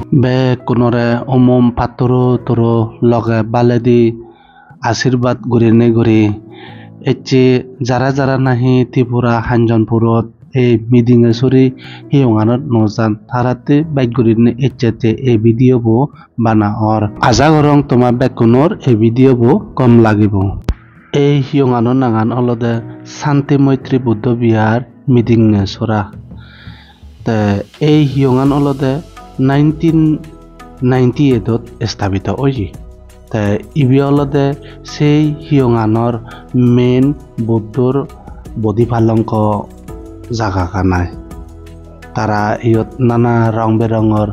Bekunore umum paturu loge baledi আশীর্বাদ গুরিনে গুরি এচে যারা নাহি ত্রিপুরা হাঞ্জনপুরত এই মিটিং এ সরি হিয়ঙানত নজান থারাতে বাইক গুরিনে এচেতে এই ভিডিও বো বানা অর আজা গরং তোমা বেকুনর এই ভিডিও বো কম লাগিব এই হিয়ঙানো নাগান অলদে শান্তি মৈত্রী বুদ্ধ বিহার মিটিং এ সরা তে এই হিয়ঙান অলদে 1998 স্থাপিত ওই ইবি অলদে সেই হিয়ঙানর মেন বুদ্ধর বডি পালঙ্ক জাগা কানাই তারা ইয়ত নানা রং বেরঙর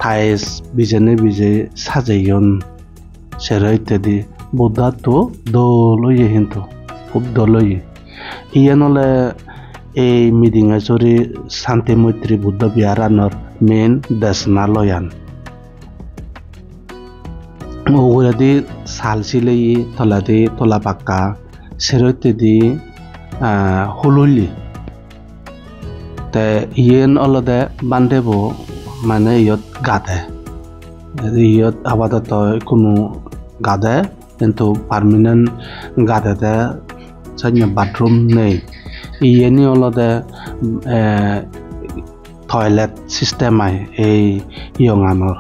টাইস বিজে সাজাইয়ন সেরা ইত্যাদি বুদ্ধা তো দলইয়ে কিন্তু খুব দলইয়ে ইয়ান হলে এই মিটিং এ চরি শান্তি মৈত্রী বুদ্ধ বিহারানর মেন দেশনালয়ান ওগুলাদি সালসিলেই তলাদি তলা পাক্কা সেরইত্যাদি হলুলি তে ইয়েন অলদে বান্ধেব মানে ইয়ত গাধে ইয়ত আপাতত কোনো গাধে কিন্তু পারমানেন্ট গাধেতে সাইন্য বাথরুম নেই ইয়েনি অলদে টয়লেট সিস্টেম আই এই ইয়ঙানর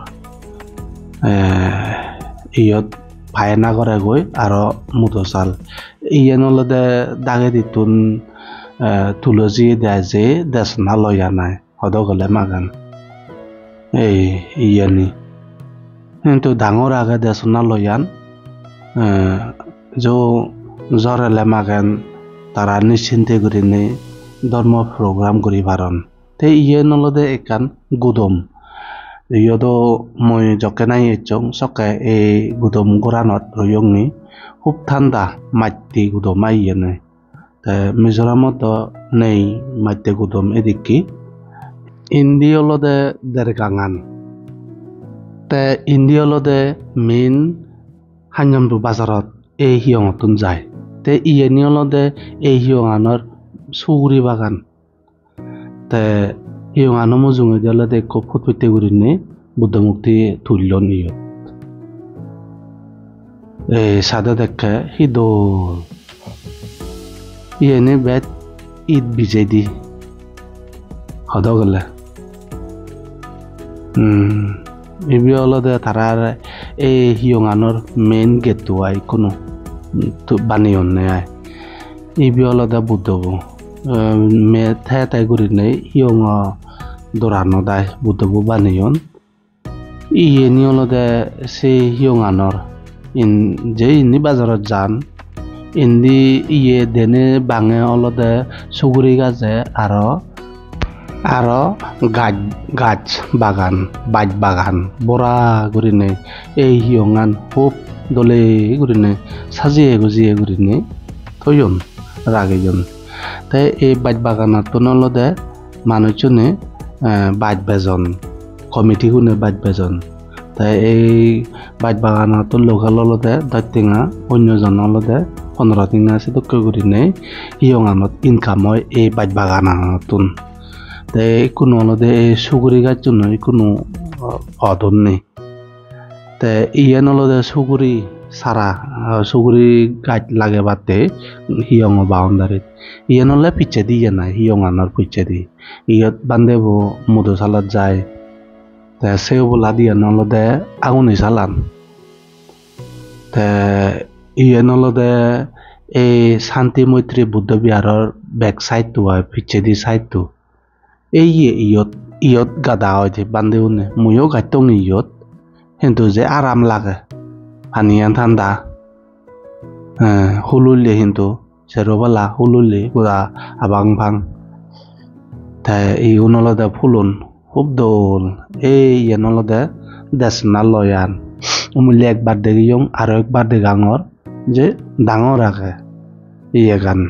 ইয়ত ভাইনা করে গৈ আৰু মুদচাল ইয়েন অলদে দাগে দিতুন তুলসী দেয় যে দেশনা লয়া নাই হদ গলে মাগান এই ইয়েনি কিন্তু ডাঙৰ আগে দেশনা লয়ান জরেলে মাগান তারা নিশ্চিন্তে করি নে ধর্ম প্রোগ্রাম করি পারন তে ইয়েন অলদে একান গুদম ইয়দো মই জকে নাই এচং সকে এই গুদম গোরানত রয়ংনি খুব ঠান্ডা মাটি গুদম আইয়েনে তে মিজোরামত নেই মাটি গুদম এদিকে ইন্দি অলদে দেরগাঙান তে ইন্দি অলদে মেন হাঞ্জনপুর বাজারত এই হিয়ঙতন যায় তে ইয়েনি অলদে এই হিয়ঙানর সুগুরি বাগান তে হিয়ঙানো মজুঙে দিয়ালদে খুব ফুটফুটে গুরিনে বুদ্ধমুক্তি তুল্য নিয়ত এই সাদা দেখে হিদোল ইয়েনে বেত ঈদ বিজে দি হদ গলে ইবি অলদে তারার এই হিয়ঙানর মেন গেটটো আই কোনো বানিয়ন নে আই ইবি অলদে বুদ্ধবো মে থাই গুরিনে হিয়ঙ দরানো দাই বুদ্ধবো বানিয়ন ইয়েনি অলদে সেই হিয়ঙানর যে ইনি বাজারত যান ইন্দি ইয়ে দেনে বাঙে অলদে সুগুরি গাছে আরো গাছ বাগান বাইট বাগান বড়া গুরিনে এই হিয়ঙান খুব দলে গুরিনে সাজিয়ে গুজিয়ে গুরিনে থইয়ন রাগেজন তাই এই বাইট বাগানত অলদে মানুষজনে বাইট বেজন কমিটি গুনে বাইট বেজন তাই এই বাইট বাগানত লোকাল অলদে 10 টিঙা অন্যজন অলদে 15 টিঙা সিদক গুরিনে হিয়ঙানত ইনকাম হয় এই বাইট বাগানতুন তাই কোনো অলদে এই সুগুরি গাছ জন্য কোনো অধন নেই তাই ইয়ান অলদে সুগুরি সারা সুগুরি গাছ লাগে বাতে হিয়ঙ বাউন্ডারিত ইয়ান হলে পিছে দিয়ে নাই হিয়ঙানর পিছে দি ইয়ত বান্ধেব মধুশালত যায় তে সেও বলা দিয়ে নলদে আগুনি চালান তে ইয়ান অলদে এই শান্তি মৈত্রী বুদ্ধ বিহাৰৰ বেক সাইডটো হয় পিছে দি সাইডটো এই ইয়ত গাদা হয় যে বান্ধে উনে ময়ও গাইতং ইয়ত কিন্তু যে আরাম লাগে পানিয়ান ঠান্ডা হুলুলে কিন্তু সেরোবালা হুলুলে পুরা আবাং ভাং তাই এই উনলদে ফুলুন খুব দোল এই ইয়েনলদে দেশনা লয়ান উমুলি একবার দেখিয়ং আরো একবার দেখাঙর যে ডাঙর আগে ইয়ে গান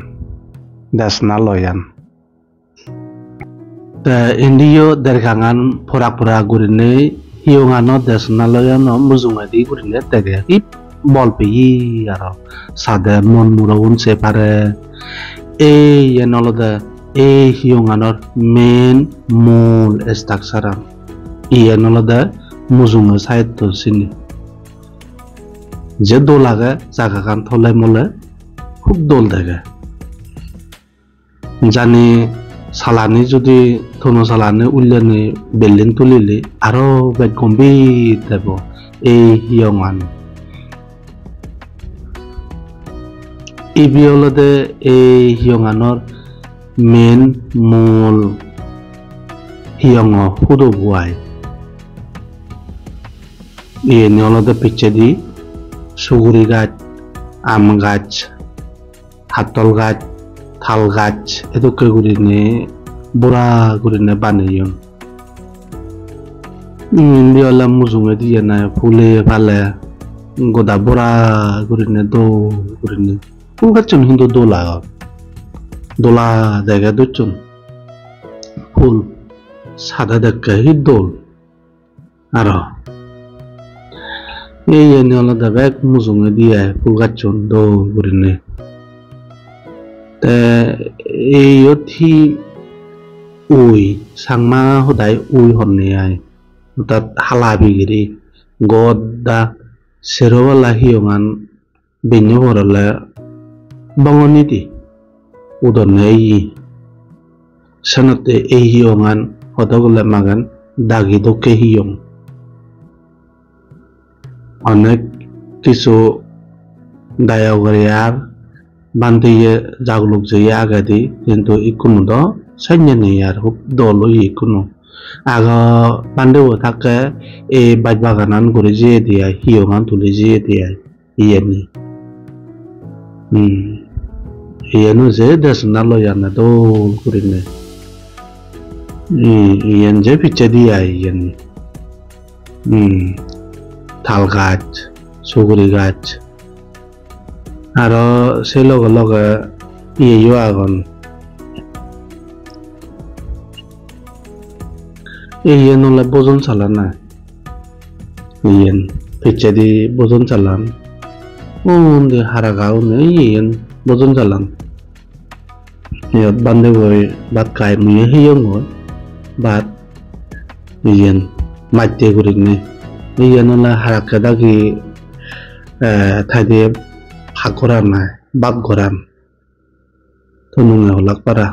দেশনা লয়ান ইন্দিও দেরগাঙান ফোরা গুরিনে হিয়ঙানো দেশনা লয়ান মুজুঙাদি গুরিনে তেগে কি বল পেয়ে আর সাদে মন মুরগুন সে পারে এই ইয়েনলদে এই হিয়ঙানোর মেন মূল structure iyan olode mujunge saitto sini je dol age jagagan tole mole খুব দোল থাকে জানি সালানি যদি থনো সালানি উল্লেনি বিল্ডিং তুলিলে আরো বেগ গম্ভীর দেব এই হিয়ঙান ইবিয়লদে এই হিয়ঙানর মেন মূল হিয়ঙ হুদো বুয়াই ইয়ে অলদে পিছে দি সুগুরি গাছ আম গাছ হাতল গাছ থাল গাছ এদকে গুরিনে বুড়া গুরিনে বানিয়ন ইন্দি অলা মুজুঙে দিয়ে না ফুলে ফালে গোদা বুড়া গুরিনে দো গুরিনে ফুল গাছন হিন্দু দোলা দোলা জায়গা দুচন ফুল সাদা দেখে হি দোল আর এই এনে আলাদা ব্যাগ মুজুঙে দিয়ে ফুল গাছন দো গুরিনে এই অথি উই সাংমা হদাই উই হননে আই তাত হালা বিগিরি গদা সেরওয়ালা হিয়ঙান বেন্য হরলে বঙ্গনি দি উদনে এই সানতে এই হিয়ঙান হদগলে মাগান দাগি দকে হিয়ং অনেক কিছু দায়গরিয়ার বান্দিয়ে জাগলুক জয়ে আগাদি কিন্তু ইকুনো দ সাইন্য নেই আর খুব দল ইকুনো আগ বান্দেও থাকে এই বাজ বাগানান করে জিয়ে দিয়া হিয়ঙান তুলে জিয়ে দিয়া ইয়েনি ইয়েনো যে দেশনা লয়ানা দল করিনে ইয়েন যে পিছে দিয়া ইয়েনি তাল গাছ সুগুরি গাছ আরো সেই লগে লগে ইয়েও আগন ইয়েন হলে বোজন চালান না ইয়েন পিছে দি বোজন চালান উন্দে হারা গাও নেই ইয়েন বোজন চালান ইয়ত বান্ধে গই বাত কাই মুয়ে হিয়ং গই বাত ইয়েন মাইতে করিনে ইয়েন হলে হারাকে দাগি থাইদে ভাগ করার নাই বাপ করান তো নুঙে হলাক পারা